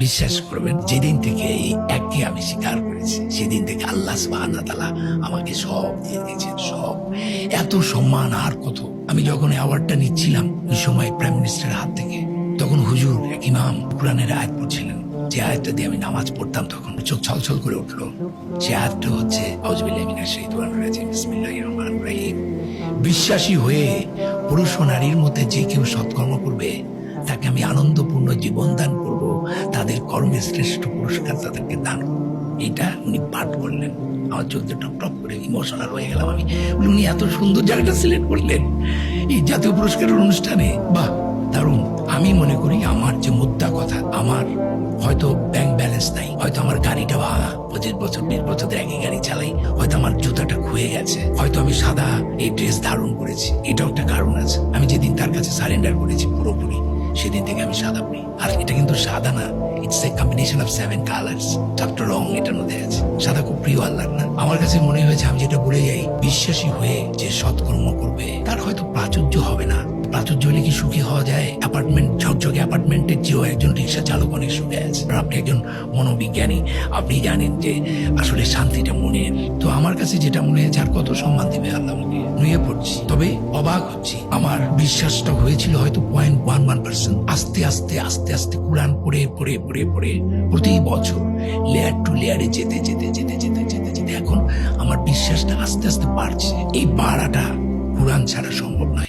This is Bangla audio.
বিশ্বাস করবেন, যেদিন থেকে এই এককে আমি স্বীকার করেছি সেদিন থেকে আল্লাহ সুবহানাহু ওয়া তাআলা আমাকে সব দিয়ে দিয়েছেন, সব। এত সম্মান আর কত। আমি যখন অ্যাওয়ার্ডটা নিচ্ছিলাম ওই সময় প্রাইম মিনিস্টারের হাত থেকে, তখন হুজুর এক ইমাম কোরআনের আয়াত পড়ছিলেন। যে আয়াতটা দিয়ে আমি নামাজ পড়তাম তখন চোখ ছলছল করে উঠলো। সে আয়াতটা হচ্ছে আউযুবিল্লাহি মিনাশ শাইতানির রাজিম, বিসমিল্লাহির রহমানির রহিম। বিশ্বাসী হয়ে পুরুষ ও নারীর মধ্যে যে কেউ সৎকর্ম করবে তাকে আমি আনন্দপূর্ণ জীবন দান করব, তাদের কর্মের শ্রেষ্ঠ পুরস্কার তাদেরকে দান করব। এটা উনি পাঠ করলেন। আমার চোখে টপ টপ করে ইমোশনাল হয়ে গেলাম আমি। উনি এত সুন্দর জায়গাটা সিলেক্ট করলেন এই জাতীয় পুরস্কারের অনুষ্ঠানে। বাহ, দারুণ। আমি মনে করি আমার যে মুদ্রা কথা, আমার হয়তো ব্যাংক ব্যালেন্স নাই, হয়তো আমার গাড়িটা ভাঙা, 25 বছর 20 বছর ধরে একই গাড়ি চালাই, হয়তো আমার জুতাটা খুয়ে গেছে, হয়তো আমি সাদা এই ড্রেস ধারণ করেছি, এটাও একটা কারণ আছে। আমি যেদিন তার কাছে সারেন্ডার করেছি পুরোপুরি, সেদিন থেকে আমি সাদা পড়ি। আর এটা কিন্তু সাদা না, it's a combination of 7 colours. চারটা রং এটার মধ্যে আছে। সাদা খুব প্রিয় আল্লাহর না। আমার কাছে মনে হয়েছে আমি যেটা বলে যাই, বিশ্বাসী হয়ে যে সৎকর্ম করবে তার হয়তো প্রাচুর্য হবে না। প্রাচুর্য হলে কি সুখী হওয়া যায়? অ্যাপার্টমেন্ট, ঝকঝকে অ্যাপার্টমেন্টের চেয়েও একজন রিক্সা চালক অনেক সুখে আছে। আর আপনি একজন মনোবিজ্ঞানী, আপনি জানেন যে আসলে শান্তিটা মনের। তো আমার কাছে যেটা মনে হয়েছে, আর কত সম্মান দিবে আল্লাহ আমাকে, নুয়ে পড়ছি। তবে অবাক হচ্ছি, আমার বিশ্বাসটা হয়েছিল হয়তো 0.11%। আস্তে আস্তে আস্তে আস্তে কোরআন পড়ে পড়ে পড়ে পড়ে প্রতি বছর লেয়ার টু লেয়ারে যেতে যেতে যেতে যেতে যেতে যেতে এখন আমার বিশ্বাসটা আস্তে আস্তে বাড়ছে। এই বাড়াটা কোরআন ছাড়া সম্ভব নয়।